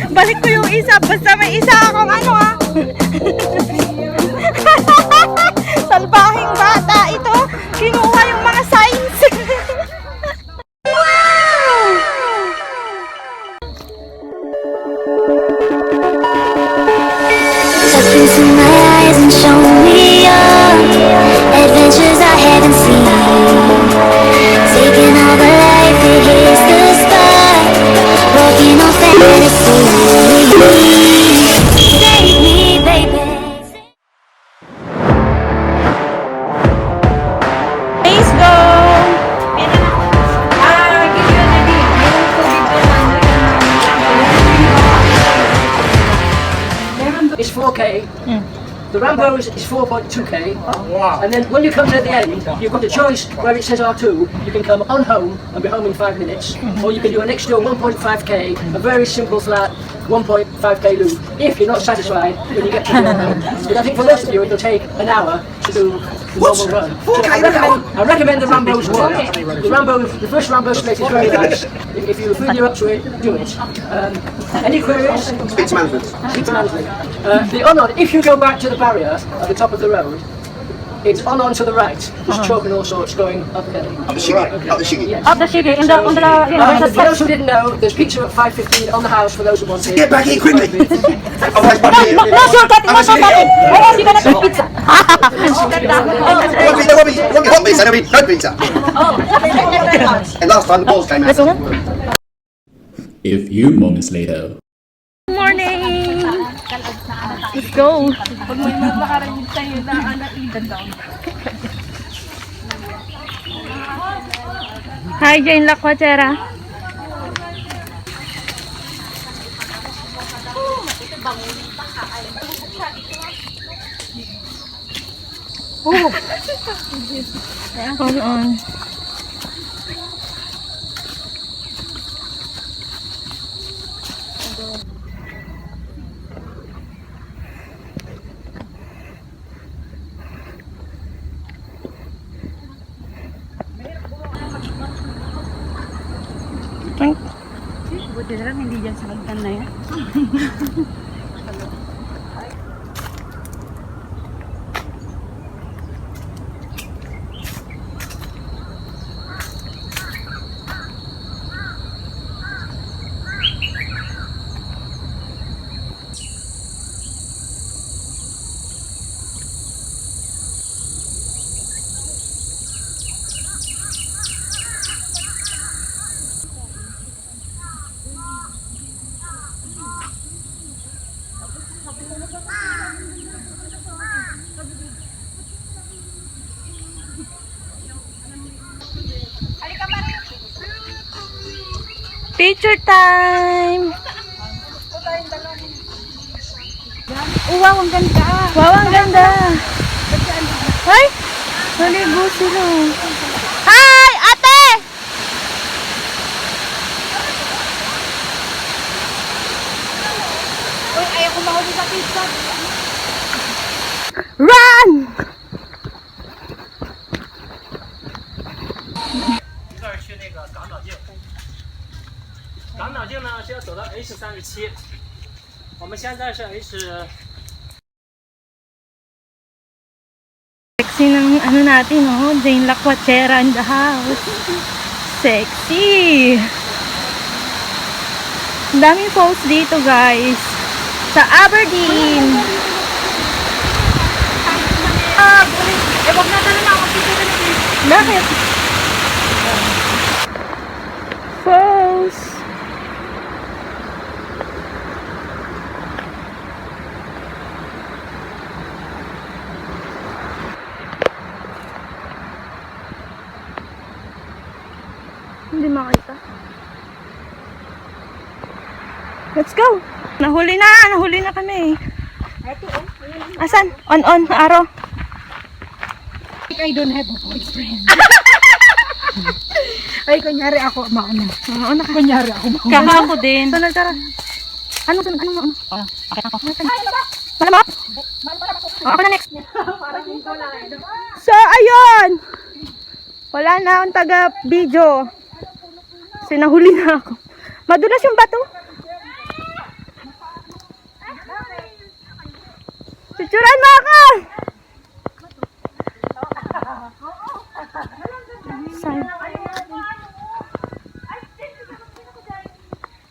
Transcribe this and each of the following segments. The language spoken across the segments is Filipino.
Balik ko yung isa. Basta may isa akong ano ah. Salbahing bata ito. Kinuha yung mga signs. Wow! Look into my eyes and show me your adventures I haven't seen. Taking all the life that hits the spot, walking on fantasy. Save me, baby. Let's go! It's 4K. The Rambo is 4.2K. Wow. And then when you come to the end, you've got a choice where it says R2. You can come on home and be home in 5 minutes. Or you can do an extra 1.5K, a very simple flat 1.5K loop, if you're not satisfied when you get to your home. But I think for most of you it'll take an hour to do the normal run. So I recommend the Rambo's one. The first Rambo straight is very nice. If you feel you're up to it, do it. Any queries? Speak to management. Speak to management. The on, if you go back to the barrier at the top of the road, it's on to the right. There's chalk and all sorts going up there. Up the shiggy. Up the shiggy. Yes. Up the shiggy. For those who didn't know, there's pizza at 5:15 on the house for those who want it. Get back here quickly! No shortcut! No shortcut! Oh, you cannot eat pizza! There won't be hot pizza, there'll be no pizza. And last time the balls came out. A few moments later. Good morning! Let's go! Hi, Jane Lakwachera. Hold on. Buti na lang hindi dyan sa hagdan na yan. Picture time! Wow, ang ganda! Wow, ang ganda! Ay! Naligo sila. Hi! Ate! Uy, ayaw ko mahuli sa pizza. Run! 港岛径呢是要走到 H37， 我们现在是 H。 Sexy ng ano natin, no? Jane Lakwachera in the house. Sexy! Ang daming falls dito, guys. Sa Aberdeen. Wag na talaga ako dito. Bakit? Falls. Hindi makita. Let's go! Nahuli na kami. Asan? On, araw. I don't have a boyfriend. Ay, kunyari ako mauna. Mauna ka. Kunyari ako mauna. Kaka ako din. Sunod, tara. Ano? Akit ako. Malamok? Ako na next. So, ayun! Wala na akong taga-video. Kasi nahuli na ako. Madulas yung bato. Picturean mo ako! Sign.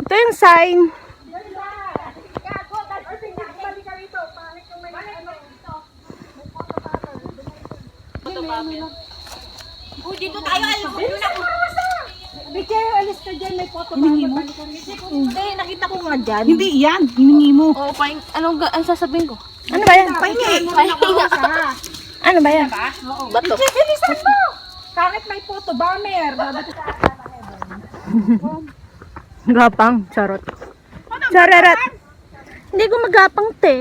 Ito yung sign. Dito tayo, alam ko yun ako. Bigay, alis ka dyan, may photo ba? Hindi, nakita ko nga dyan. Hindi yan, hiningi mo. Oo, anong sasabihin ko? Ano ba yan? Pahingi. Ano ba yan? Bato. Bilisan mo! Kahit may photo bomber. Gapang, charot. Chararat. Hindi ko magapang te.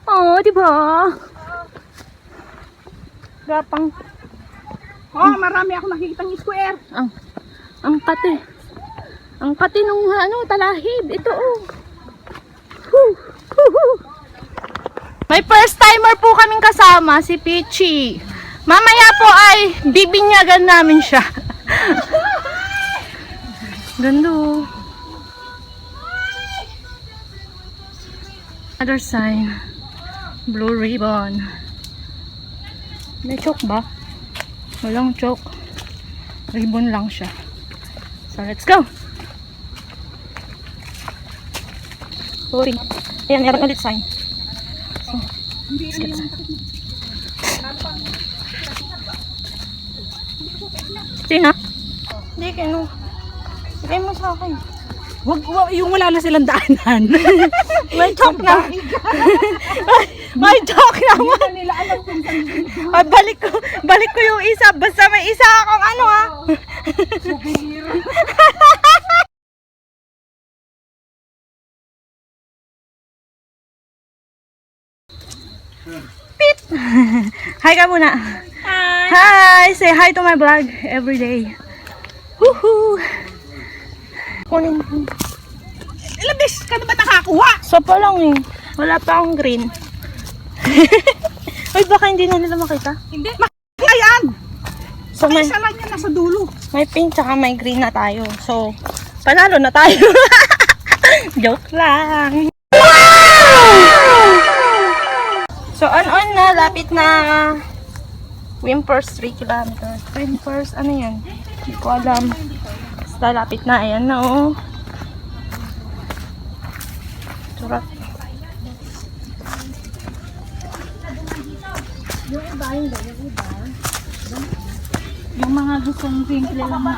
Oo, diba? Gapang. Oh, marami ako nakikitang square. Ang kati. Ang kati nung talahib. Ito oh. Whew, whew, whew. May first timer po kaming kasama, si Pichi. Mamaya po ay bibinyagan namin siya. Ganda. Other sign. Blue ribbon. May choke ba? Walang choke. Ribbon lang siya. So, let's go! Sorry. Ayan, meron ulit sign. So, let's get sign. Sino? Hindi, kano. Bigay mo sa akin. Wag, yung wala na silang daanan. May choke na. May choke naman. Ay, balik ko yung isa. Basta may isa akong ano ha. Pit! Hi ka muna. Hi! Say hi to my vlog every day. Woohoo! Kunin ko. Ilang beses ka na ba nakakuha? So pa lang eh. Wala pa akong green. Ay, baka hindi na nila makita. Hindi. Ayan! So may, Isa lang yan nasa dulo. may pink tsaka may green na tayo. So, panalo na tayo. Joke lang. So, on na. Lapit na. Wimpers 3 kilometers. Wimpers, ano yan? Hindi ko alam. Basta lapit na. Ayan na oh. Surat. Yung mga gustong simple lang na.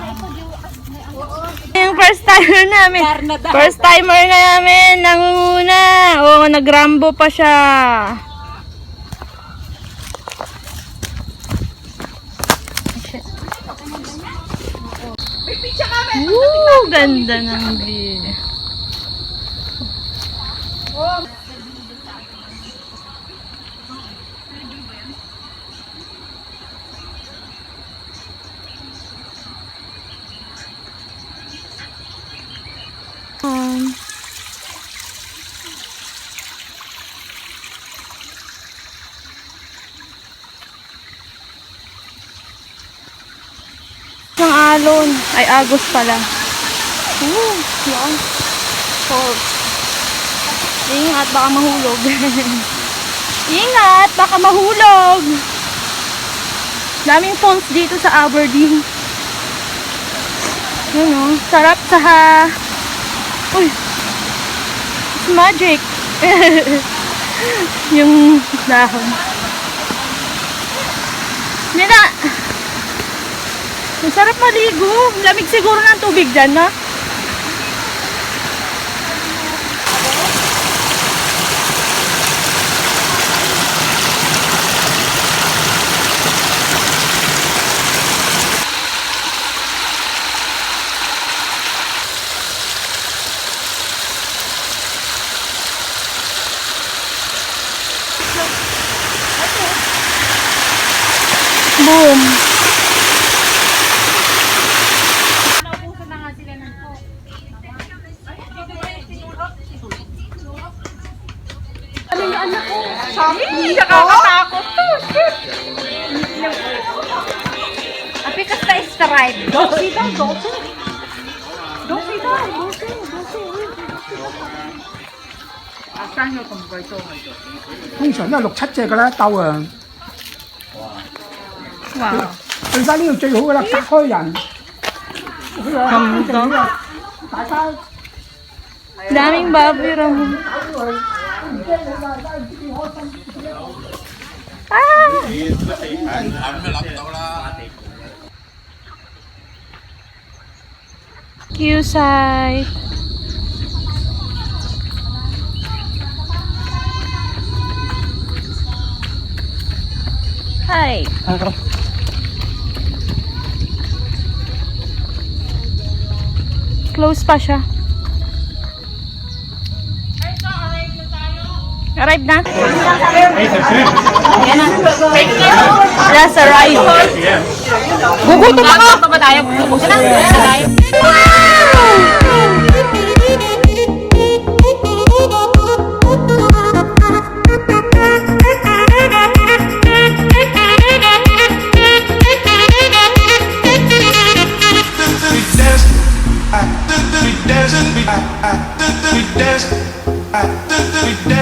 Yung first timer namin. First timer namin. Nangunguna. Oo, nagrambo pa siya. Woo! Ganda ng view. Ng alon. Ay, Agos pala. Ooh, yan. Falls. Ingat, baka mahulog. Ingat, baka mahulog. Daming falls dito sa Aberdeen. Yun o, sarap sa Uy, it's magic. Yung dahon. Nila. Masarap maligo. Lamig siguro ng tubig dyan, no? Boom. Nakakatakot to. Apikas na stride. Dosi daw, dosi. Dosi daw, dosi, dosi. 通常都係6、7隻㗎啦，鬥啊！Wow. 對翻呢度最好㗎啦，隔開人。Ganda. Daming baboy raw. Ah! Q-site. Hi. Close pa siya. Arrive na? Just arrived. Gugutom ako! We dance.